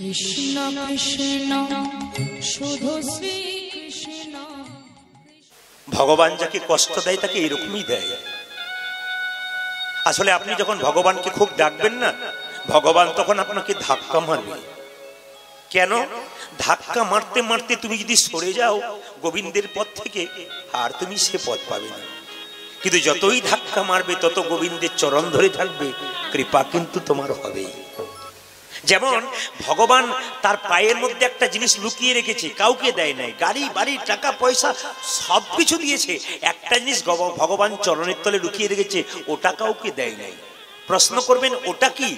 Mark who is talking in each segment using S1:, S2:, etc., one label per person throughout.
S1: কৃষ্ণ কৃষ্ণ শুধু শ্রী কৃষ্ণ।
S2: ভগবান যাকে কষ্ট দেয় তাকে এরকমই দেয়। আসলে আপনি যখন ভগবানকে খুব ডাকবেন না, ভগবান তখন আপনাকে ধাক্কা মারবে। কেন? ধাক্কা মারতে মারতে তুমি যদি সরে যাও গোবিন্দের পথ থেকে, আর তুমি সে পথ পাবে না। কিন্তু যতই ধাক্কা মারবে তত গোবিন্দের চরণ ধরে থাকবে, কৃপা কিন্তু তোমার হবেই। যেমন ভগবান তার পায়ের মধ্যে একটা জিনিস লুকিয়ে রেখেছে, কাউকে দেয় নাই। গাড়ি বাড়ি টাকা পয়সা সবকিছু দিয়েছে, একটা জিনিস ভগবান চরণের তলে লুকিয়ে রেখেছে, ওটা কাউকে দেয় নাই। প্রশ্ন করবেন ওটা কি?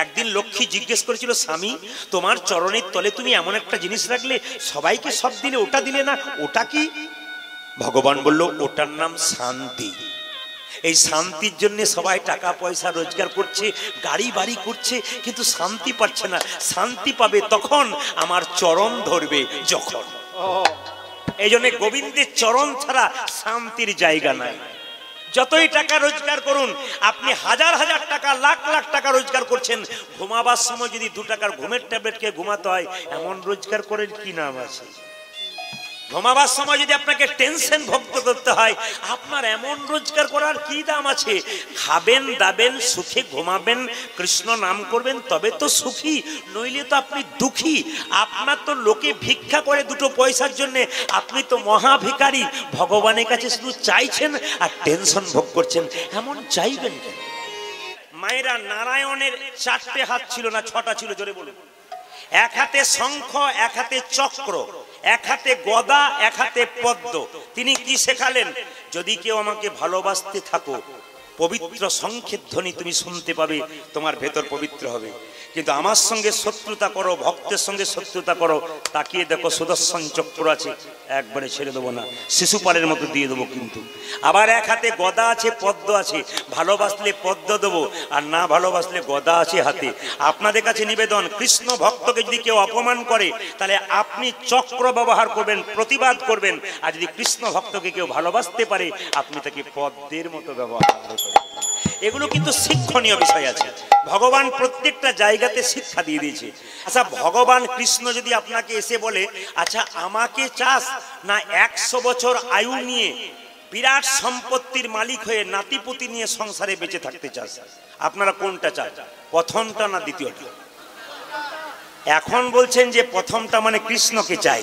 S2: একদিন লক্ষ্মী জিজ্ঞেস করেছিল, স্বামী তোমার চরণের তলে তুমি এমন একটা জিনিস রাখলে, সবাইকে সব দিলে, ওটা দিলে না, ওটা কি? ভগবান বলল, ওটার নাম শান্তি। এই শান্তির জন্য সবাই টাকা পয়সা রোজগার করছে, গাড়ি বাড়ি করছে, কিন্তু শান্তি পাচ্ছে না। শান্তি পাবে তখন আমার চরণ ধরবে যখন। এই জন্য গোবিন্দের চরণ ছাড়া শান্তির জায়গা নাই। যতই টাকা রোজগার করুন, আপনি হাজার হাজার টাকা লাখ লাখ টাকা রোজগার করছেন, ঘুমাবার সময় যদি 2 টাকার ঘুমের ট্যাবলেট খেয়ে ঘুমাতে হয়, এমন রোজগার করেন কি নাম আছে? ঘুমাবার সময় যদি আপনাকে টেনশন ভোগ করতে হয়, আপনার এমন রোজগার করার কি দাম আছে? খাবেন দাবেন সুখে ঘুমাবেন, কৃষ্ণ নাম করবেন, তবে তো সুখী, নইলে তো আপনি দুঃখী। আপনার তো লোকে ভিক্ষা করে 2 পয়সার জন্য, আপনি তো মহা ভিখারি। ভগবানের কাছে শুধু চাইছেন আর টেনশন ভোগ করছেন, এমন চাইবেন কেন? মায়েরা, নারায়ণের 4টে হাত ছিল না 6টা ছিল? জোরে বলুন। এক হাতে শঙ্খ, এক হাতে চক্র, এক হাতে গদা, এক হাতে পদ্ম। তিনি কি শেখালেন? যদি কেউ আমাকে ভালোবাসতে থাকো, পবিত্র শঙ্খের ধ্বনি তুমি শুনতে পাবে, তোমার ভেতর পবিত্র হবে। কিন্তু আমার সঙ্গে শত্রুতা করো, ভক্তের সঙ্গে শত্রুতা করো, তাকিয়ে দেখো সুদর্শন চক্র আছে, একবারে ছেড়ে দেবো না, শিশুপালের মতো দিয়ে দেবো। কিন্তু আবার এক হাতে গদা আছে, পদ্ম আছে, ভালোবাসলে পদ্ম দেবো, আর না ভালোবাসলে গদা আছে হাতে। আপনাদের কাছে নিবেদন, কৃষ্ণ ভক্তকে যদি কেউ অপমান করে, তাহলে আপনি চক্র ব্যবহার করবেন, প্রতিবাদ করবেন। আর যদি কৃষ্ণ ভক্তকে কেউ ভালোবাসতে পারে, আপনি তাকে পদ্মের মতো ব্যবহার করবেন। এগুলো কিন্তু শিক্ষণীয় বিষয় আছে। ভগবান প্রত্যেকটা জায়গাতে শিক্ষা দিয়ে দিয়েছে। আচ্ছা, ভগবান কৃষ্ণ যদি আপনাকে এসে বলে, আচ্ছা আমাকে চাস না 100 বছর আয়ু নিয়ে বিরাট সম্পত্তির মালিক হয়ে নাতিপুতি নিয়ে সংসারে বেঁচে থাকতে চাস, আপনারা কোনটা চান? প্রথমটা না দ্বিতীয়টা? এখন বলছেন যে প্রথমটা, মানে কৃষ্ণকে চাই।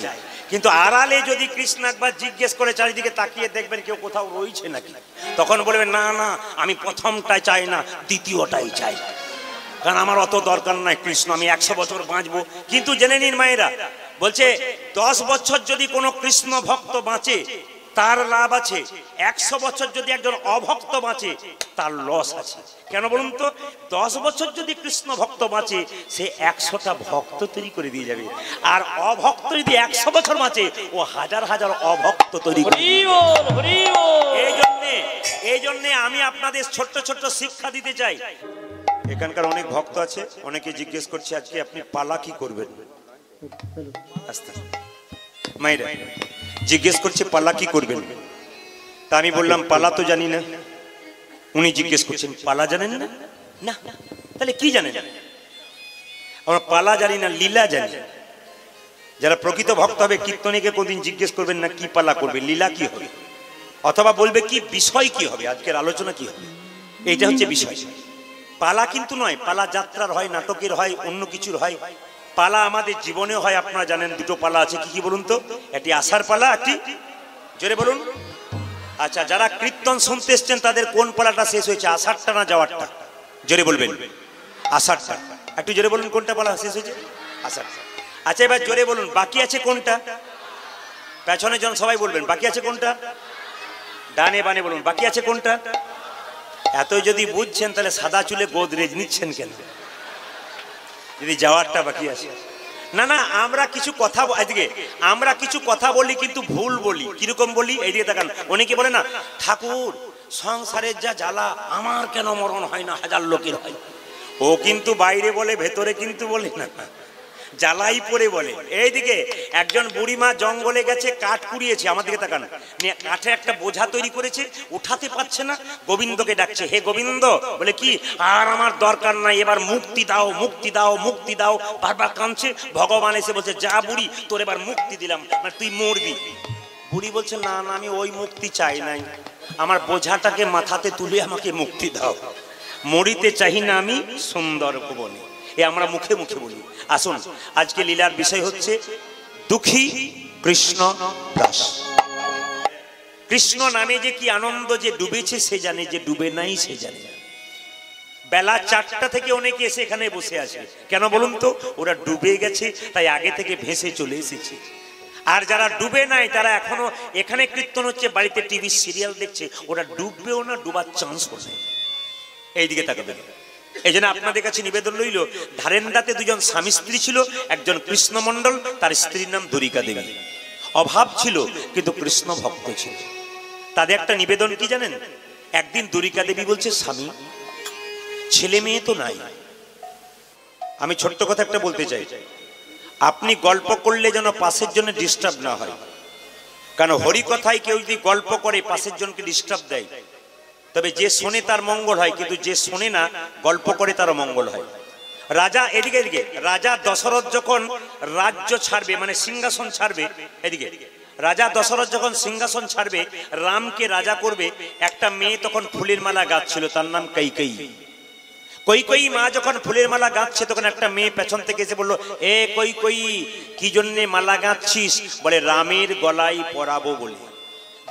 S2: কিন্তু আড়ালে যদি কৃষ্ণ একবার জিজ্ঞেস করে, চারিদিকে তাকিয়ে দেখবেন কেউ কোথাও রয়েছে নাকি, তখন বলবেন, না না আমি প্রথমটাই চাই না, দ্বিতীয়টাই চাই, কারণ আমার অত দরকার নাই কৃষ্ণ, আমি 100 বছর বাঁচবো। কিন্তু জেনে নিন মায়েরা, বলছে 10 বছর যদি কোনো কৃষ্ণ ভক্ত বাঁচে তার লাভ আছে, 100 বছর যদি একজন অভক্ত বাঁচে তার লস আছে। কেন বলুন তো? 10 বছর যদি কৃষ্ণ ভক্ত বাঁচে, সে 100টা ভক্ত তৈরি করে দিয়ে যাবে, আর অভক্ত যদি 100 বছর বাঁচে, ও হাজার হাজার অভক্ত তৈরি করে। এই জন্য আমি আপনাদের ছোট্ট ছোট্ট শিক্ষা দিতে চাই। এখানকার অনেক ভক্ত আছে, অনেকে জিজ্ঞেস করছে আজকে আপনি পালা কি করবেন। আস্তে মায়েরা জিজ্ঞেস করছে পালা কি করবেন, তা আমি বললাম পালা তো জানি না। উনি জিজ্ঞেস করছেন পালা জানেন না? না, তাহলে কি জানেন? আমরা পালা জানি না, লীলা জানি। যারা প্রকৃত ভক্ত হবে, কীর্তনীকে কোনদিন জিজ্ঞেস করবেন না কি পালা করবে, লীলা কি হবে, অথবা বলবে কি বিষয় কি হবে, আজকের আলোচনা কি হবে, এইটা হচ্ছে বিষয়। পালা কিন্তু নয়, পালা যাত্রার হয়, নাটকের হয়, অন্য কিছুর হয়। পালা আমাদের জীবনেও হয়। আপনারা জানেন 2টো পালা আছে, কি কি বলুন তো? একটি আষাঢ় পালা, একটি, জোরে বলুন। আচ্ছা, যারা কীর্তন শুনতে এসছেন তাদের কোন পালাটা শেষ হয়েছে, আষাঢ়টা না যাওয়ারটা? জোরে বলবেন। আষাঢ়টা। একটু জোরে বলুন, কোনটা পালা শেষ হয়েছে? আষাঢ়টা। আচ্ছা, এবার জোরে বলুন বাকি আছে কোনটা? পেছনে জন সবাই বলবেন বাকি আছে কোনটা। ডানে বানে বলুন বাকি আছে কোনটা। এত যদি বুঝছেন তাহলে সাদা চুলে গোদরেজ নিচ্ছেন কেন, যদি যাওয়ারটা বাকি আছে? না না, আমরা কিছু কথা, এদিকে আমরা কিছু কথা বলি কিন্তু ভুল বলি। কিরকম বলি? এইদিকে তাকান। অনেকে বলে না, ঠাকুর সংসারের যা জ্বালা, আমার কেন মরণ হয় না, হাজার লোকের হয়। ও কিন্তু বাইরে বলে, ভেতরে কিন্তু বলে না। জ্বালাই পড়ে বলে। এইদিকে একজন বুড়িমা জঙ্গলে গেছে, কাঠ কুড়িয়েছে, আমার দিকে তাকান, নিয়ে কাঠে একটা বোঝা তৈরি করেছে, উঠাতে পারছে না, গোবিন্দকে ডাকছে, হে গোবিন্দ। বলে কি, আর আমার দরকার নাই, এবার মুক্তি দাও, মুক্তি দাও, মুক্তি দাও। বারবার কাঁদছে। ভগবান এসে বলছে, যা বুড়ি, তোর এবার মুক্তি দিলাম, মানে তুই মরবি। বুড়ি বলছে, না না, আমি ওই মুক্তি চাই নাই, আমার বোঝাটাকে মাথাতে তুলে আমাকে মুক্তি দাও, মরিতে চাই না আমি সুন্দর ভুবনে। এ আমরা মুখে মুখে বলি। আসুন, আজকে লীলার বিষয় হচ্ছে দুঃখী কৃষ্ণ দাস। কৃষ্ণ নামে যে কি আনন্দ, যে ডুবেছে সে জানে, যে ডুবে নাই সে জানে। বেলা 4টা থেকে অনেকে এসে এখানে বসে আছে, কেন বলুন তো? ওরা ডুবে গেছে, তাই আগে থেকে ভেসে চলে এসেছে। আর যারা ডুবে নাই তারা এখনো এখানে কীর্তন হচ্ছে, বাড়িতে টিভি সিরিয়াল দেখছে, ওরা ডুববেও না, ডুবার চান্স নেই। এইদিকে তাকাবেন। এই জন্য আপনাদের কাছে নিবেদন রইল, ধারেন্দাতে দুজন স্বামী স্ত্রী ছিল, একজন কৃষ্ণ মণ্ডল, তার স্ত্রীর নাম দ্বারিকা দেবী। অভাব ছিল কিন্তু কৃষ্ণ ভক্ত ছিল। তাদের একটা নিবেদন কি জানেন? একদিন দ্বারিকা দেবী বলছে, স্বামী, ছেলে মেয়ে তো নাই, আমি ছোট্ট কথা একটা বলতে চাই, আপনি গল্প করলে যেন পাশের জন্য ডিস্টার্ব না হয়। কারণ হরি কথায় কেউ যদি গল্প করে পাশের জনকে ডিস্টার্ব দেয়, তবে যে শোনে তার মঙ্গল হয়, কিন্তু যে শোনে না গল্প করে তারও মঙ্গল হয়। রাজা এদিকে এদিকে রাজা দশরথ যখন রাজ্য ছাড়বে, মানে সিংহাসন ছাড়বে, এদিকে রাজা দশরথ যখন সিংহাসন ছাড়বে, রামকে রাজা করবে, একটা মেয়ে তখন ফুলের মালা গাচ্ছিল, তার নাম কৈকেয়ী। কৈকেয়ী মা যখন ফুলের মালা গাচ্ছে, তখন একটা মেয়ে পেছন থেকে এসে বললো, এ কৈকেয়ী, কি জন্যে মালা গাচ্ছিস? বলে, রামের গলায় পরাবো বলে।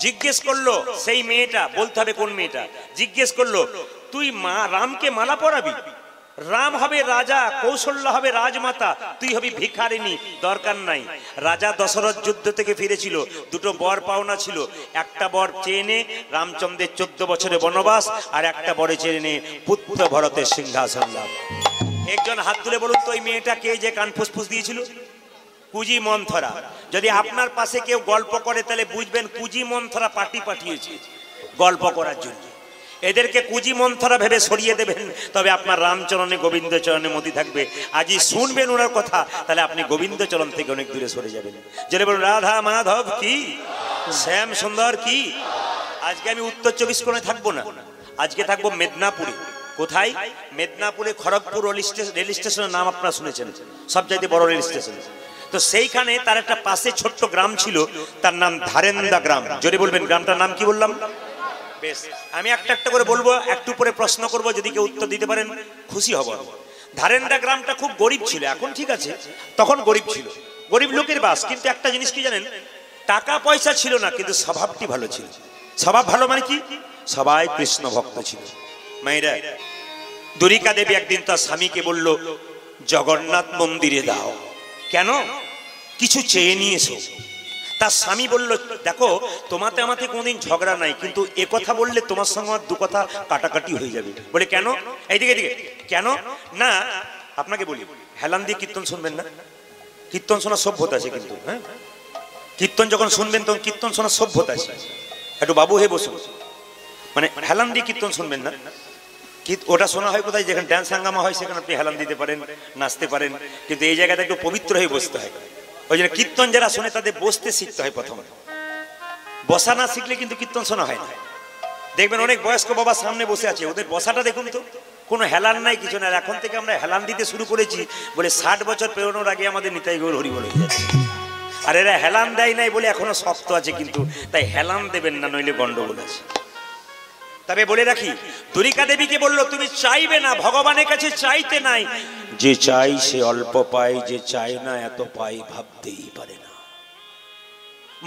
S2: জিজ্ঞেস করলো সেই মেয়েটা, বলতে হবে কোন মেয়েটা, জিজ্ঞেস করলো, তুই মা রামকে মালা পরাবি? রাম হবে রাজা, কৌশল্যা হবে রাজমাতা, তুই হবি ভিখারিনী, দরকার নাই। রাজা দশরথ যুদ্ধ থেকে ফিরেছিল, দুটো বর পাওনা ছিল, একটা বর চেয়ে নে রামচন্দ্রের 14 বছরের বনবাস, আর একটা বরে চেয়ে নে পুত্র ভরতের সিংহাসন লাভ। একজন হাত তুলে বলুন তো, ওই মেয়েটা কে যে কান ফুসফুস দিয়েছিল? কুজি মন্থরা। যদি আপনার পাশে কেউ গল্প করে তাহলে বুঝবেন কুজি মন্থরা পার্টি পাঠিয়েছে গল্প করার জন্য। এদেরকে কুজি মন্থরা ভেবে সরিয়ে দেবেন, তবে আপনার রামচরণে গোবিন্দ চরণে মতি থাকবে। আজই শুনবেন ওনার কথা, তাহলে আপনি গোবিন্দ চরণ থেকে অনেক দূরে সরে যাবেন। যেটা বলুন, রাধা মাধব কি, শ্যাম সুন্দর কি। আজকে আমি উত্তর 24 কোণে থাকবো না, আজকে থাকবো মেদিনীপুরে। কোথায়? মেদিনীপুরে খড়গপুর রেল স্টেশনের নাম আপনারা শুনেছেন, সবচাইতে বড় রেল স্টেশন। তো সেইখানে তার একটা পাশে ছোট্ট গ্রাম ছিল, তার নাম ধারেন্দা গ্রাম। জোরে বলবেন, গ্রামটার নাম কি বললাম? বেশ, আমি একটা একটা করে বলবো, একটু পরে প্রশ্ন করব, যদি কেউ উত্তর দিতে পারেন খুশি হব। ধারেন্দা গ্রামটা খুব গরিব ছিল, এখন ঠিক আছে, তখন গরিব ছিল, গরিব লোকের বাস। কিন্তু একটা জিনিস কি জানেন, টাকা পয়সা ছিল না, কিন্তু স্বভাবটি ভালো ছিল। স্বভাব ভালো মানে কি? সবাই কৃষ্ণ ভক্ত ছিল। মায়েরা, দ্বারিকা দেবী একদিন তার স্বামীকে বলল, জগন্নাথ মন্দিরে দাও। কেন? কিছু চেয়ে নিয়ে এসো। তার স্বামী বলল, দেখো, তোমাতে আমাতে কোনোদিন ঝগড়া নাই, কিন্তু এ কথা বললে তোমার সঙ্গে আমার দু কথা কাটাকাটি হয়ে যাবে। বলে, কেন? এইদিকে এদিকে কেন না, আপনাকে বলি, হেলান দিয়ে কীর্তন শুনবেন না? কীর্তন শোনার সভ্যতা আছে কিন্তু, হ্যাঁ, কীর্তন যখন শুনবেন তখন কীর্তন শোনার সভ্যতা আছে। একটু বাবু হে বসুন, মানে হেলান দিয়ে কীর্তন শুনবেন না। ওটা শোনা হয় কোথায়? যেখানে ড্যান্স হাঙ্গামা হয় সেখানে আপনি হেলান দিতে পারেন, নাচতে পারেন, কিন্তু এই জায়গাটা একটু পবিত্র হয়ে বসতে হয়। ওই জন্য কীর্তন যারা শোনে তাদের বসতে শিখতে হয় প্রথমে। বসা না শিখলে কিন্তু কীর্তন শোনা হয় না। দেখবেন অনেক বয়স্ক বাবা সামনে বসে আছে, ওদের বসাটা দেখুন তো, কোনো হেলান নাই, কিছু না। এখন থেকে আমরা হেলান দিতে শুরু করেছি বলে 60 বছর পেরোনোর আগে আমাদের নিতাই গৌর হরিবল হয়ে যাচ্ছে। আর এরা হেলান দেয় নাই বলে এখনো শক্ত আছে, কিন্তু তাই হেলান দেবেন না, নইলে গন্ডগোল আছে। তবে বলে রাখি, দ্বারিকা দেবীকে বললো, তুমি চাইবে না, ভগবানের কাছে চাইতে নাই, যে চাই সে অল্প পায়, যে চায় না এত পাই ভাবতেই পারে না।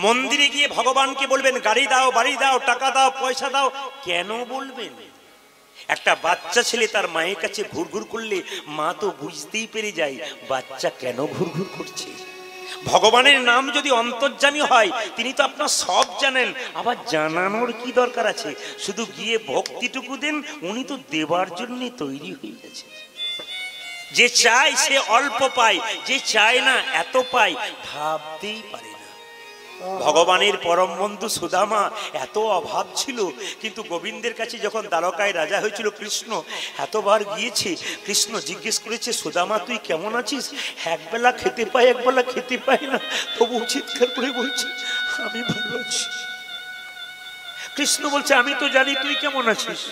S2: মন্দিরে গিয়ে ভগবানকে বলবেন, গাড়ি দাও, বাড়ি দাও, টাকা দাও, পয়সা দাও, কেন বলবেন? একটা বাচ্চা ছেলে তার মায়ের কাছে ঘুরঘুর করলে মা তো বুঝতেই পেরে যায় বাচ্চা কেন ঘুরঘুর করছে। ভগবানের নাম যদি অন্তর্যামী হয়, তিনি তো আপনার সব জানেন, আবার জানানোর কি দরকার আছে? শুধু গিয়ে ভক্তিটুকু দেন, উনি তো দেবার জন্য তৈরি হয়ে গেছে। যে চায় সে অল্প পায়, যে চায় না এত পায় ভাবতেই পারে না। ভগবানের পরম বন্ধু সুদামা এত অভাব ছিল, কিন্তু গোবিন্দের কাছে যখন দ্বারকায় রাজা হয়েছিল কৃষ্ণ এতবার গিয়েছে, কৃষ্ণ জিজ্ঞেস করেছে সুদামা তুই কেমন আছিস? একবেলা খেতে পাই একবেলা খেতে পাই না, তবু চিৎকার করে বলছে আমি ভালো আছি। কৃষ্ণ বলছে আমি তো জানি তুই কেমন আছিস,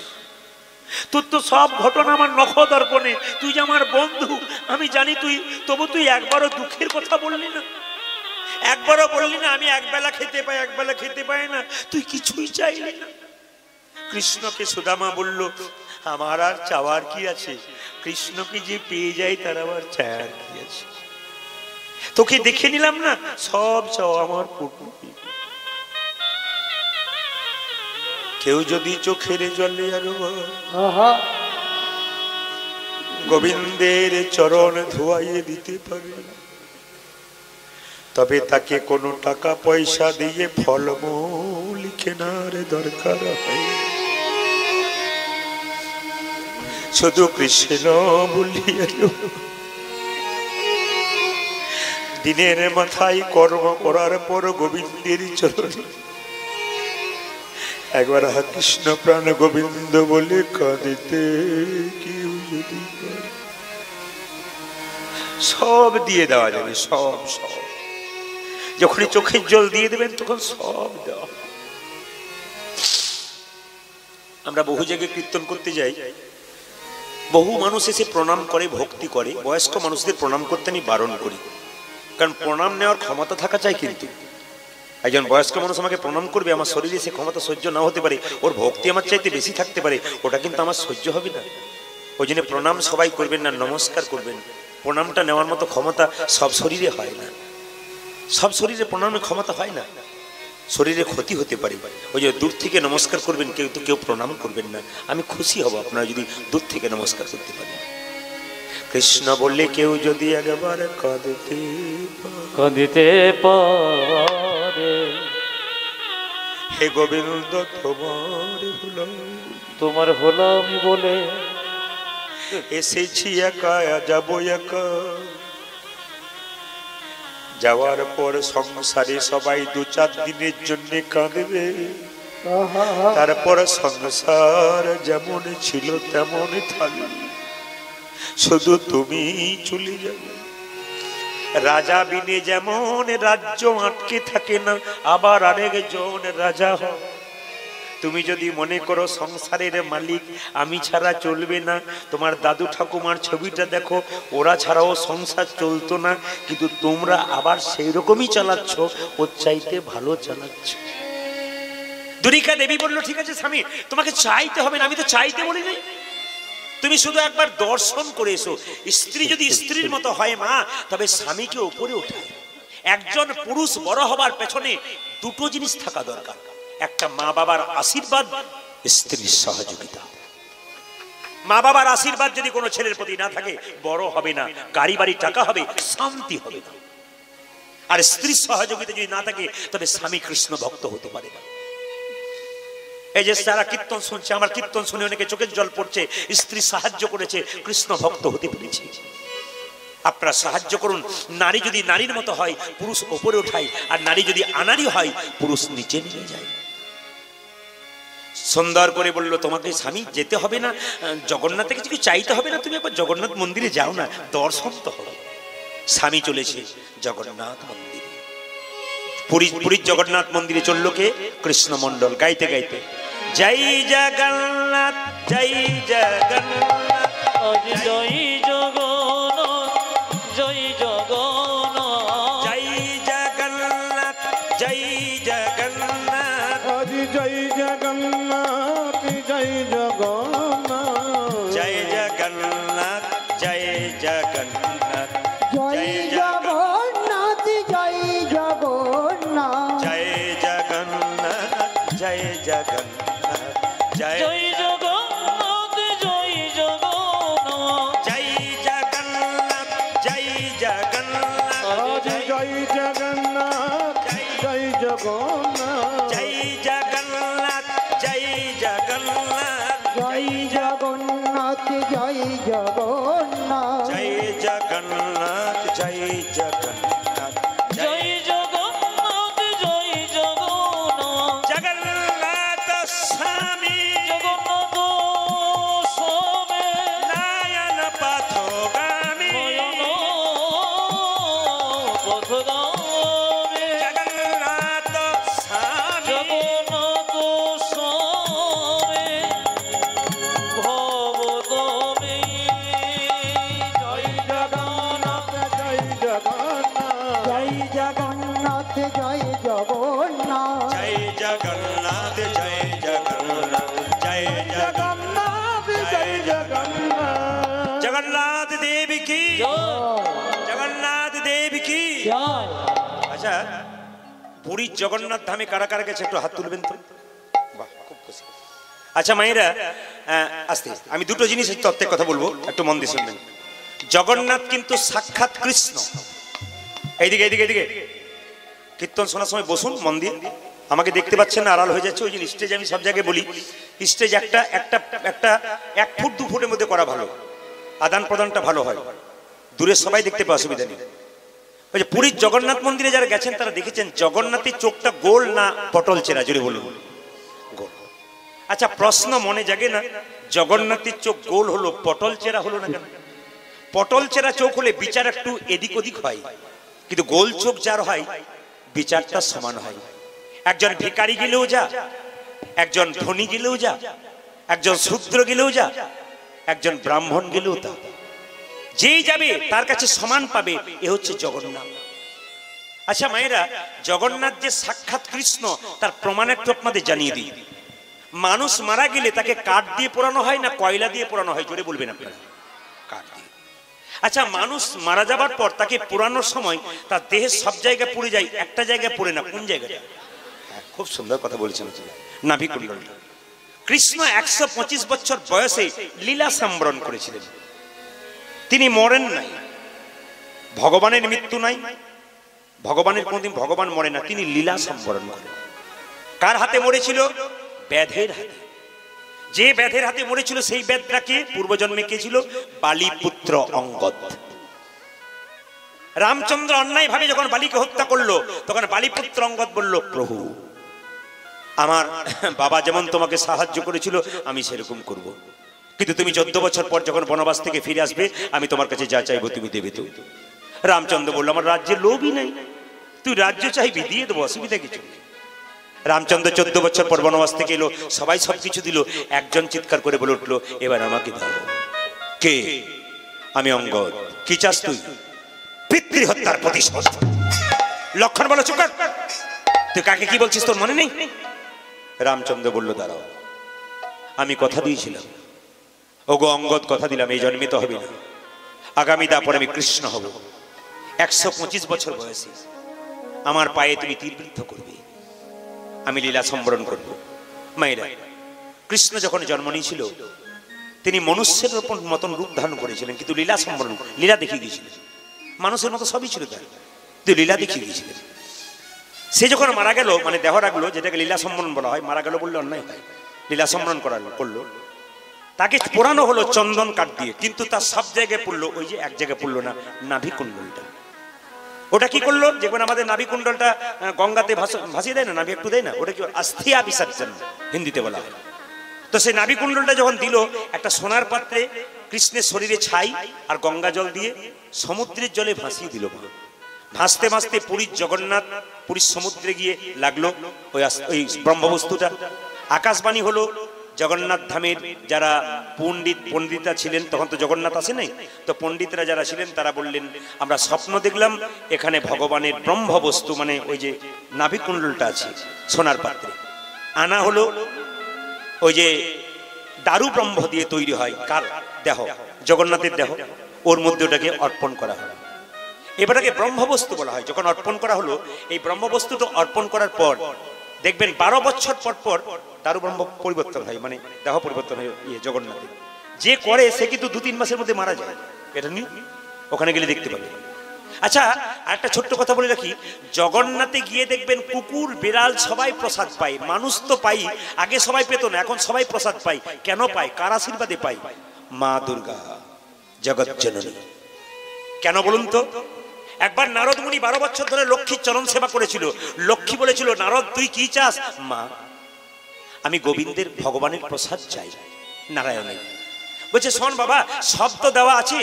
S2: তোর তো সব ঘটনা আমার নখ দর্পণে, তুই যে আমার বন্ধু আমি জানি তুই, তবু তুই একবারও দুঃখের কথা বললি না, একবারও বললি না আমি একবেলা খেতে পাই একবেলা খেতে পাই না, তুই কিছুই চাইলি না। কৃষ্ণকে সুদামা বলল আমার আর চাওয়ার কি আছে, কৃষ্ণকে যে পেয়ে যাই তার আবার চাওয়ার কি আছে, তোকে দেখে নিলাম না সব চাও আমার পূর্ণ। কেউ যদি চোখের জলে আরো গোবিন্দের চরণ ধোয়াইয়ে দিতে পারে, তবে তাকে কোনো টাকা পয়সা দিয়ে ফলমূল কেনার দরকার হয়, শুধু কৃষ্ণ বলিয়া দিনের মাথায় কর্ম করার পর গোবিন্দের চরণে একবার কৃষ্ণ প্রাণ গোবিন্দ বলে কাঁদিতে কেউ যদি সব দিয়ে দেওয়া যাবে, সব সব যখনই চোখের জল দিয়ে দেবেন তখন সব দেওয়া। আমরা বহু জায়গায় কীর্তন করতে যাই, বহু মানুষ এসে প্রণাম করে ভক্তি করে, বয়স্ক মানুষদের প্রণাম করতে আমি বারণ করি, কারণ প্রণাম নেওয়ার ক্ষমতা থাকা চাই। কিন্তু একজন বয়স্ক মানুষ আমাকে প্রণাম করবে, আমার শরীরে সে ক্ষমতা সহ্য না হতে পারে, ওর ভক্তি আমার চাইতে বেশি থাকতে পারে, ওটা কিন্তু আমার সহ্য হবে না। ওই জন্য প্রণাম সবাই করবেন না, নমস্কার করবেন। প্রণামটা নেওয়ার মতো ক্ষমতা সব শরীরে হয় না, সব শরীরে প্রণামের ক্ষমতা হয় না, শরীরে ক্ষতি হতে পারে। ওই যে দূর থেকে নমস্কার করবেন, কেউ প্রণাম করবেন না। আমি খুশি হব আপনারা যদি দূর থেকে নমস্কার করতে পারেন। কৃষ্ণ বললে কেউ যদি একবার কাঁদিতে পারে, হে গোবিন্দ তোমার হলাম বলে এসেছি একা, যাব একা। যাওয়ার পর সংসারে সবাই 2-4 দিনের জন্য কাঁদবে, তারপর সংসার যেমন ছিল তেমন থাকবে, শুধু তুমি চলে যাবে। রাজা বিনে যেমন রাজ্য আটকে থাকে না, আবার আরেকজন রাজা হয়। তুমি যদি মনে করো সংসারের মালিক আমি ছাড়া চলবে না, তোমার দাদু ঠাকুমার ছবিটা দেখো, ওরা ছাড়াও সংসার চলতো না, কিন্তু তোমরা আবার সেই রকমই চালাচ্ছ, ওর চাইতে ভালো চালাচ্ছ। দুরিকা দেবী বলল ঠিক আছে স্বামী তোমাকে চাইতে হবে না, আমি তো চাইতে বলি নাই, তুমি শুধু একবার দর্শন করে এসো। স্ত্রী যদি স্ত্রীর মতো হয় মা, তবে স্বামীকে উপরে ওঠায়। একজন পুরুষ বড় হবার পেছনে 2টো জিনিস থাকা দরকার, একটা মা বাবার আশীর্বাদ, স্ত্রীর সহযোগিতা। মা বাবার আশীর্বাদ যদি কোনো ছেলের প্রতি না থাকে, বড় হবে না, গাড়ি বাড়ি টাকা হবে, শান্তি হবে না। আর স্ত্রীর সহযোগিতা যদি না থাকে, তবে স্বামী কৃষ্ণ ভক্ত হতে পারে না। এই যে যারা কীর্তন শুনছে, আমার কীর্তন শুনে অনেকে চোখের জল পড়ছে, স্ত্রী সাহায্য করেছে, কৃষ্ণ ভক্ত হতে পেরেছে। আপনারা সাহায্য করুন। নারী যদি নারীর মতো হয়, পুরুষ উপরে ওঠায়, আর নারী যদি আনারি হয়, পুরুষ নিচে নিয়ে যায়। সুন্দর করে বললো তোমাকে স্বামী যেতে হবে না, জগন্নাথে কিছু চাইতে হবে না, তুমি একবার জগন্নাথ মন্দিরে যাও না, দর্শন তো হবে। স্বামী চলেছে জগন্নাথ মন্দিরে। পুরীর জগন্নাথ মন্দিরে চললো কে? কৃষ্ণ মন্ডল গাইতে গাইতে জয় জগন্নাথ জয় জগন্নাথ জয় জগন্নাথ জয় জগন্নাথ জয় জগন্নাথ জয় জগন্নাথ
S3: জয় জগন্নাথ জয় জগন্নাথ
S2: জয় জগন্নাথ জয় জগন্নাথ
S3: জয় জগন্নাথ জয় জগন্নাথ
S2: জয় জগন্নাথ জয় জগন্নাথ জয়
S4: জয় জগন্নাথ জয় জগন্নাথ
S2: জয় জগন্নাথ জয় জগন্নাথ
S3: জয় জগন্নাথ জয় জগন্নাথ
S2: জয় জগন্নাথ জয় জগন্নাথ
S3: জয় জগন্নাথ জয় জগন্নাথ
S2: জয় জগন্নাথ জয় জগন্নাথ
S4: জয় জগন্নাথ জয় ধামে
S2: জগন্নাথ স্বামী
S4: জগন্নাথ স্বামী ভবদমে জয় জগন্নাথ
S3: জয় জগন্নাথ জয় জগন্নাথ জয় জগন্নাথ
S2: জয় জগন্নাথ জয় জগন্নাথ জয় জগন্নাথ
S3: জয় জগন্নাথ
S2: জগন্নাথ দেব কি জগন্নাথ দেব কি
S4: জয়
S2: আচ্ছা পুরীর জগন্নাথ ধামে কারা কারা গেছে একটু হাত তুলবেন তো বাহ খুব খুশি আচ্ছা মায়েরা আস্তে আমি দুটো জিনিসের তত্ত্বের কথা বলবো একটু মন দিয়ে শুনবেন জগন্নাথ কিন্তু সাক্ষাৎ কৃষ্ণ এইদিকে এইদিকে এইদিকে কীর্তন শোনার সময় বসুন মন দিয়ে আমাকে দেখতে পাচ্ছেন না আড়াল হয়ে যাচ্ছে ওই জন্য স্টেজ আমি সব জায়গায় বলি স্টেজ একটা একটা একটা 1 ফুট 2 ফুটের মধ্যে করা ভালো আদান প্রদানটা ভালো হয় দূরের সবাই দেখতে পায় অসুবিধা নেই ওই যে পুরীর জগন্নাথ মন্দিরে যারা গেছেন তারা দেখেছেন জগন্নাথের চোখটা গোল না পটল চেরা জোরে বলুন গোল আচ্ছা প্রশ্ন মনে জাগে না জগন্নাথের চোখ গোল হলো পটল চেরা হলো না কেন পটল চেরা চোখ হলে বিচার একটু এদিক ওদিক হয় কিন্তু গোল চোখ যার হয় বিচারটা সমান হয় একজন ভিখারি গেলেও যা একজন ধনী গেলেও যা একজন শূদ্র গেলেও যা একজন ব্রাহ্মণ গেলেও তা যেই যাবে তার কাছে সমান পাবে এ হচ্ছে জগন্নাথ আচ্ছা মায়েরা জগন্নাথ যে সাক্ষাৎ কৃষ্ণ তার প্রমাণ একটু আপনাদের জানিয়ে দিই মানুষ মারা গেলে তাকে কাঠ দিয়ে পোড়ানো হয় না কয়লা দিয়ে পোড়ানো হয় জোরে বলবেন আপনারা কাঠ দিয়ে আচ্ছা মানুষ মারা যাবার পর তাকে পোড়ানোর সময় তার দেহের সব জায়গায় পুড়ে যায় একটা জায়গায় পড়ে না কোন জায়গাটা খুব সুন্দর কথা বলেছেন নাভিকুণ্ডলটা কৃষ্ণ 125 বছর বয়সে লীলা সম্বরণ করেছিলেন তিনি মরেন নাই ভগবানের মৃত্যু নাই ভগবানের কোনদিন ভগবান মরে না তিনি লীলা সম্বরণ করেন কার হাতে মরেছিল ব্যাধের হাতে যে ব্যাধের হাতে মরেছিল সেই ব্যাধটাকে পূর্বজন্মে কে ছিল বালিপুত্র অঙ্গদ রামচন্দ্র অন্যায় ভাবে যখন বালিকে হত্যা করলো তখন বালিপুত্র অঙ্গদ বলল প্রভু আমার বাবা যেমন তোমাকে সাহায্য করেছিল আমি সেরকম করব কিন্তু তুমি 14 বছর পর যখন বনবাস থেকে ফিরে আসবে আমি তোমার কাছে যা চাইবো তুমি দেবে তো রামচন্দ্র বলল আমার রাজ্যে লোভই নাই তুই রাজ্য চাইবি দিয়ে দেবো অসুবিধা কিছু রামচন্দ্র 14 বছর পর বনবাস থেকে এলো সবাই সবকিছু দিল একজন চিৎকার করে বলে উঠলো এবার আমাকে দাও কে আমি অঙ্গদ কি চাস তুই পিতৃ হত্যার প্রতিশোধ লক্ষণ বলো চুপ কর তুই কাকে কি বলছিস তোর মনে নেই রামচন্দ্র বলল দাঁড়াও আমি কথা দিয়েছিলাম ওগো অঙ্গদ কথা দিলাম এই জন্মে তো হবে না আগামী দাপর আমি কৃষ্ণ হব 125 বছর বয়সে আমার পায়ে তুমি তীরবিদ্ধ করবে আমি লীলা সম্বরণ করব মায়েরা কৃষ্ণ যখন জন্ম নিয়েছিল তিনি মনুষ্যের মতন রূপ ধারণ করেছিলেন কিন্তু লীলা সম্বরণ লীলা দেখিয়ে গিয়েছিলেন মানুষের মতো সবই ছিল তার কিন্তু লীলা দেখিয়ে গিয়েছিলেন সে যখন মারা গেল মানে দেহ রাখলো যেটাকে লীলা সম্বরণ বলা হয় মারা গেল বললে অন্যায় হয় লীলা সম্বরণ করলো তাকে পোড়ানো হলো চন্দন কাঠ দিয়ে কিন্তু তার সব জায়গায় পড়লো ওই যে এক জায়গায় পড়লো না নাভিকুণ্ডলটা ওটা কি করলো যেমন আমাদের নাভিকুণ্ডলটা গঙ্গাতে ভাসিয়ে দেয় না নাভি একটু দেয় না ওটা কি আস্থিয়া বিসর্জন হিন্দিতে বলা হয় তো সেই নাভিকুণ্ডলটা যখন দিল একটা সোনার পাত্রে কৃষ্ণের শরীরে ছাই আর গঙ্গা জল দিয়ে সমুদ্রের জলে ভাসিয়ে দিল ভাসতে ভাসতে পুরীর জগন্নাথ পুরীর সমুদ্রে গিয়ে লাগলো ওই ব্রহ্মবস্তুটা আকাশবাণী হলো জগন্নাথ ধামের যারা পণ্ডিতা ছিলেন তখন তো জগন্নাথ আসে নাই তো পণ্ডিতরা যারা ছিলেন তারা বললেন আমরা স্বপ্ন দেখলাম এখানে ভগবানের ব্রহ্মবস্তু মানে ওই যে নাভিকুণ্ডলটা আছে সোনার পাত্রে আনা হলো ওই যে দারু ব্রহ্ম দিয়ে তৈরি হয় কার দেহ জগন্নাথের দেহ ওর মধ্যে ওটাকে অর্পণ করা হয় এবারকে ব্রহ্মবস্তু বলা হয় যখন অর্পণ করা হলো এই ব্রহ্মবস্তুটা অর্পণ করার পর দেখবেন 12 বছর পর পর দারু ব্রহ্ম পরিবর্তন হয় মানে দেহ পরিবর্তন হয় জগন্নাথে যে করে সে কিন্তু 2-3 মাসের মধ্যে মারা যায় এটা নিয়ে ওখানে গেলে দেখতে পাবে আচ্ছা আরেকটা ছোট্ট কথা বলে রাখি জগন্নাথে গিয়ে দেখবেন কুকুর বিড়াল সবাই প্রসাদ পায় মানুষ তো পাই আগে সবাই পেত না এখন সবাই প্রসাদ পায় কেন পায় কার আশীর্বাদে পায় মা দুর্গা জগৎ জননী কেন বলুন তো একবার নারদ মুনি 12 বছর ধরে লক্ষ্মীর চরণ সেবা করেছিল লক্ষ্মী বলেছিল নারদ তুই কি চাস মা আমি গোবিন্দের ভগবানের প্রসাদ চাই নারায়ণের বলছে শোন বাবা, সব তো দেওয়া আছে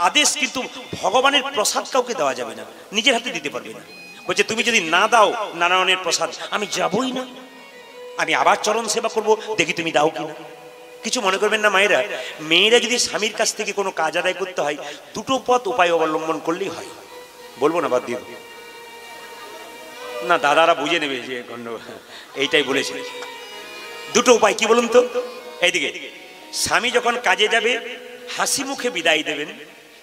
S2: আদেশ, কিন্তু ভগবানের প্রসাদ কাউকে দেওয়া যাবে না, নিজের হাতে দিতে পারবে না। বলছে তুমি যদি না দাও নারায়ণের প্রসাদ, আমি যাবই না, আমি আবার চরণ সেবা করব, দেখি তুমি দাও কিনা। কিছু মনে করবেন না মায়েরা, মেয়েরা যদি স্বামীর কাছ থেকে কোনো কাজ আদায় করতে হয়, দুটো পথ উপায় অবলম্বন করলেই হয়। বলবো না, বাদ দিয়ে না, দাদারা বুঝে নেবে যে এইটাই বলেছে। দুটো উপায়, কি বলুন তো? এইদিকে স্বামী যখন কাজে যাবে হাসি মুখে বিদায় দেবেন,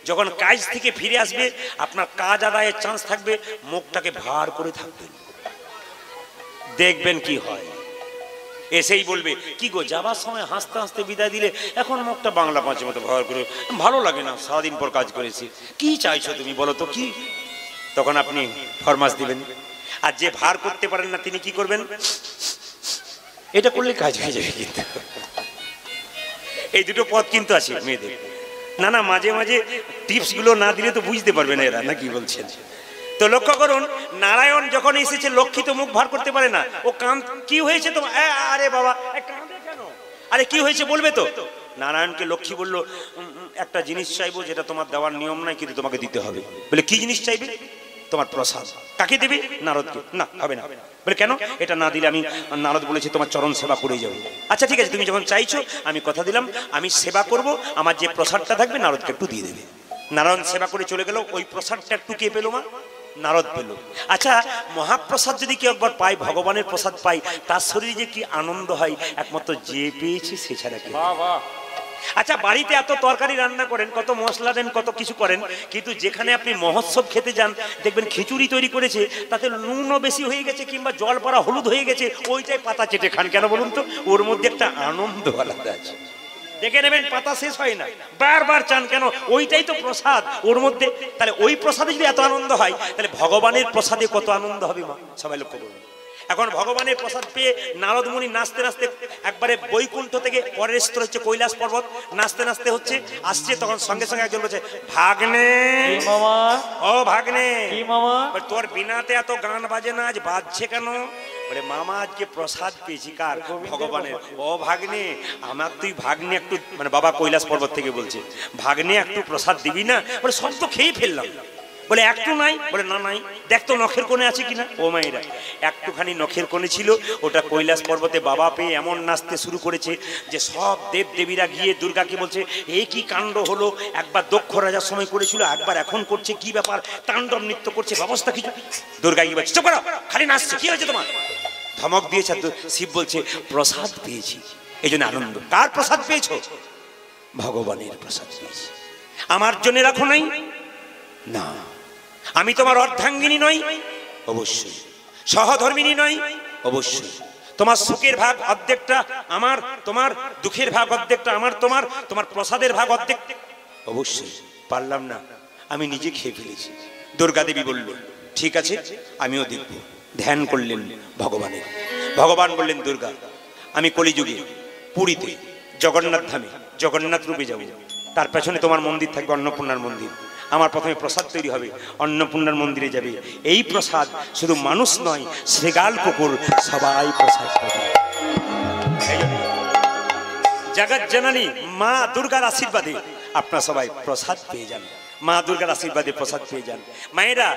S2: যখন কাজ থেকে ফিরে আসবে আপনার কাজ আদায়ের চান্স থাকবে, মুখটাকে ভার করে থাকবেন, দেখবেন কি হয়। এসেই বলবে কি গো, যাবার সময় হাসতে হাসতে বিদায় দিলে, এখন মুখটা বাংলা পাঁচের মতো ভার করে, ভালো লাগে না, সারাদিন পর কাজ করেছি, কি চাইছো তুমি বলো তো কি? তখন আপনি ফরমাস দিবেন। আর যে ভার করতে পারেন না তিনি কি করবেন? এটা করলে কাজ হয়ে যাবে। কিন্তু এই দুটো পথ কিন্তু আছে মেয়েদের। না না, মাঝে মাঝে টিপস গুলো না দিলে তো বুঝতে পারবে না এরা, না কি বলছেন? তো লক্ষ্য করুন, নারায়ণ যখন এসেছে লক্ষ্মী তো মুখ ভার করতে পারে না, ও কান, কি হয়েছে তোমার? আরে বাবা কাঁদে কেন? আরে কি হয়েছে বলবে তো। নারায়ণকে লক্ষ্মী বলল, একটা জিনিস চাইবো যেটা তোমার দেওয়ার নিয়ম নাই, কিন্তু তোমাকে দিতে হবে। বলে কি জিনিস চাইবে? তোমার প্রসাদ। কাকে দেবে? নারদকে। না, হবে না। বলে কেন? এটা না দিলে আমি, নারদ বলেছে তোমার চরণ সেবা করে যাবো। আচ্ছা ঠিক আছে, তুমি যখন চাইছো আমি কথা দিলাম আমি সেবা করব, আমার যে প্রসাদটা থাকবে নারদকে একটু দিয়ে দেবে। নারায়ণ সেবা করে চলে গেল, ওই প্রসাদটা একটু কে পেলো মা? নারদ পেল। আচ্ছা, মহাপ্রসাদ যদি কেউ একবার পায়, ভগবানের প্রসাদ পাই, তার শরীরে যে কি আনন্দ হয়, একমাত্র যে পেয়েছে সে ছাড়া কেউ। আচ্ছা, বাড়িতে এত তরকারি রান্না করেন, কত মশলা দেন, কত কিছু করেন, কিন্তু যেখানে আপনি মহোৎসব খেতে যান দেখবেন খিচুড়ি তৈরি করেছে, তাতে নুনও বেশি হয়ে গেছে কিংবা জল পড়া হলুদ হয়ে গেছে, ওইটাই পাতা চেটে খান। কেন বলুন তো? ওর মধ্যে একটা আনন্দ আলাদা আছে। দেখে নেবেন পাতা শেষ হয় না, বারবার চান। কেন? ওইটাই তো প্রসাদ ওর মধ্যে। তাহলে ওই প্রসাদে যদি এত আনন্দ হয়, তাহলে ভগবানের প্রসাদে কত আনন্দ হবে মা, সবাই লক্ষ্য করুন। এখন ভগবানের প্রসাদ পেয়ে নারদ মুনি নাচতে নাচতে একবারে বৈকুণ্ঠ থেকে পরের স্তর হচ্ছে কৈলাস পর্বত, নাচতে নাচতে হচ্ছে আসছে, তখন সঙ্গে সঙ্গে একজন বলছে, ভাগ্নে
S4: মামা,
S2: ও ভাগ্নে,
S4: কি মামা?
S2: তোর বিনাতে এত গান বাজে না, আজ বাজছে কেন? বলে মামা আজকে প্রসাদ পেয়েছি। কার? ভগবানের। ও ভাগ্নে, আমার তুই ভাগ্নে একটু, মানে বাবা কৈলাস পর্বত থেকে বলছে, ভাগ্নে একটু প্রসাদ দিবি না? বলে সব তো খেয়ে ফেললাম। বলে একটু নাই? বলে না নাই, দেখ তো নখের কোণে আছে কিনা। ও মায়েরা, একটুখানি নখের কোণে ছিল, ওটা কৈলাস পর্বতে বাবা পেয়ে এমন নাচতে শুরু করেছে যে সব দেব দেবীরা গিয়ে দুর্গাকে বলছে, এই কি কাণ্ড হলো, একবার দক্ষ রাজার সময় করেছিল, একবার এখন করছে, কি ব্যাপার? তাণ্ডব নৃত্য করছে, ব্যবস্থা কিছু। দুর্গা গিয়ে বলছে, চুপ করো, খালি নাচছে, কি হয়েছে তোমার? ধমক দিয়েছে। শিব বলছে, প্রসাদ পেয়েছি, এই জন্য আনন্দ। কার প্রসাদ পেয়েছো? ভগবানের প্রসাদ পেয়েছি। আমার জন্য রাখো নাই? না। আমি তোমার অর্ধাঙ্গিনী নই? অবশ্যই। সহধর্মিনী নই? অবশ্যই। তোমার সুখের ভাগ অর্ধেকটা আমার, তোমার দুঃখের ভাগ অর্ধেকটা আমার, তোমার তোমার প্রসাদের ভাগ অর্ধেক। অবশ্যই। পারলাম না, আমি নিজে খেয়ে ফেলেছি। দুর্গা দেবী বলল, ঠিক আছে আমিও দেখব। ধ্যান করলেন ভগবানের। ভগবান বললেন, দুর্গা আমি কলিযুগে পুরীতে জগন্নাথ ধামে জগন্নাথ রূপে যাব, তার পেছনে তোমার মন্দির থাকবে, অন্নপূর্ণার মন্দির। আমার প্রথমে প্রসাদ তৈরি হবে, অন্নপূর্ণার মন্দিরে যাবে। এই প্রসাদ শুধু মানুষ নয়, শ্রীগাল কুকুর সবাই প্রসাদ পাবে। জগৎ জননী মা দুর্গার আশীর্বাদে আপনারা সবাই প্রসাদ পেয়ে যান। মা দুর্গার আশীর্বাদে প্রসাদ পেয়ে যান। মায়েরা,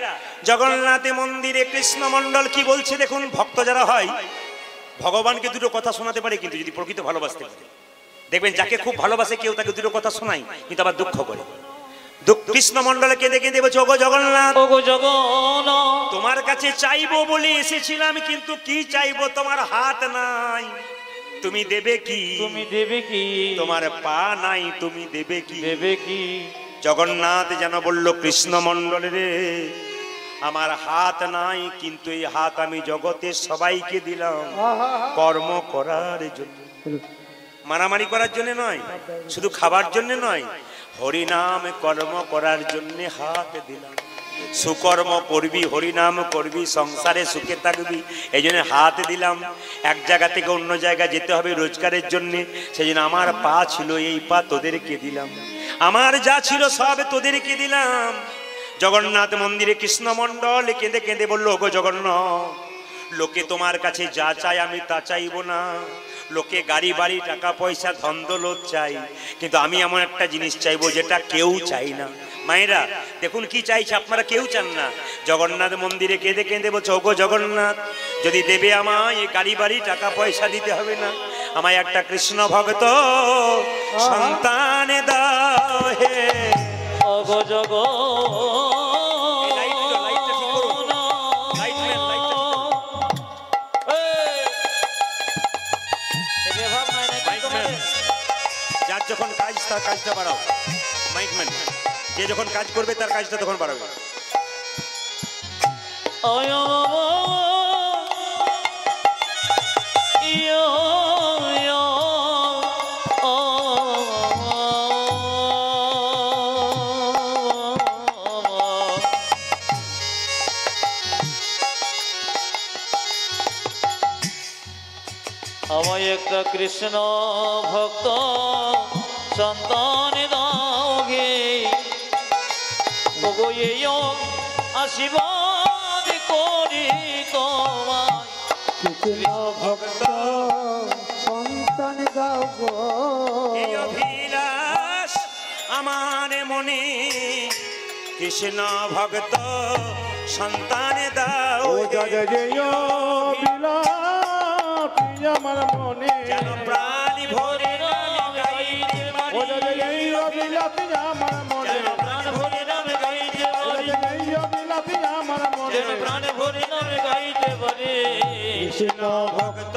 S2: জগন্নাথ মন্দিরে কৃষ্ণ মণ্ডল কি বলছে দেখুন। ভক্ত যারা হয় ভগবানকে দুটো কথা শোনাতে পারে, কিন্তু যদি প্রকৃত ভালোবাসতে পারে, দেখবেন যাকে খুব ভালোবাসে কেউ তাকে দুটো কথা শোনায়, কিন্তু আবার দুঃখ করে। কৃষ্ণ মণ্ডলে কেঁদে কেঁদে বলছে, ওগো জগন্নাথ,
S4: ওগো জগন্নাথ,
S2: তোমার কাছে চাইবো বলে এসেছিলাম, কিন্তু কি চাইবো, তোমার হাত নাই, তুমি দেবে কি?
S4: তুমি দেবে কি?
S2: তোমার পা নাই, তুমি দেবে কি?
S4: দেবে কি?
S2: জগন্নাথ যেন বলল, কৃষ্ণ মণ্ডলে রে, আমার হাত নাই, কিন্তু এই হাত আমি জগতের সবাইকে দিলাম কর্ম করার জন্য, মারামারি করার জন্য নয়, শুধু খাবার জন্য নয়, হরিনাম কর্ম করার জন্য হাত দিলাম। সুকর্ম করবি, হরিনাম করবি, সংসারে সুখে থাকবি, এই জন্য হাত দিলাম। এক জায়গা থেকে অন্য জায়গা যেতে হবে রোজগারের জন্য, সেই জন্য আমার পা ছিল, এই পা তোদেরকে দিলাম, আমার যা ছিল সব তোদেরকে দিলাম। জগন্নাথ মন্দিরে কৃষ্ণ মণ্ডল কেঁদে কেঁদে বলল, ওগো জগন্নাথ, লোকে তোমার কাছে যা চাই আমি তা চাইবো না, লোকে গাড়ি বাড়ি টাকা পয়সা ধন দৌলত চাই, কিন্তু আমি এমন একটা জিনিস চাইবো যেটা কেউ চাই না। মায়েরা দেখুন কি চাইছে, আপনারা কেউ চান না। জগন্নাথ মন্দিরে কেঁদে কেঁদে বলছে, ওগো জগন্নাথ, যদি দেবে আমায় এই গাড়ি বাড়ি টাকা পয়সা দিতে হবে না, আমায় একটা কৃষ্ণ ভক্ত সন্তান দাও হে।
S4: ওগো জগো
S2: যার যখন কাজ তার কাজটা বাড়াও, মাইকম্যান যে যখন কাজ করবে তার কাজটা তখন বাড়াবে।
S4: আমায় একটা কৃষ্ণ ভক্ত সন্তান দাও গে, ওগো এই আশীর্বাদ করি তোমায়।
S3: কৃষ্ণ ভক্ত সন্তান দাও গো,
S2: এই অভিলাষ আমার মনে, কৃষ্ণ ভক্ত সন্তান দাও
S3: ও জয় জয় বিলাস আমার মনে,
S2: যেন প্রাণ ভরে নাম গাইতে পারি।
S3: ও জয় জয় বিলাস আমার মনে,
S4: যেন প্রাণ ভরে নাম গাইতে
S3: ও
S4: পারি,
S3: জয় জয় বিলাস আমার মনে,
S4: যেন প্রাণ ভরে নাম গাইতে পারি।
S3: কৃষ্ণ ভক্ত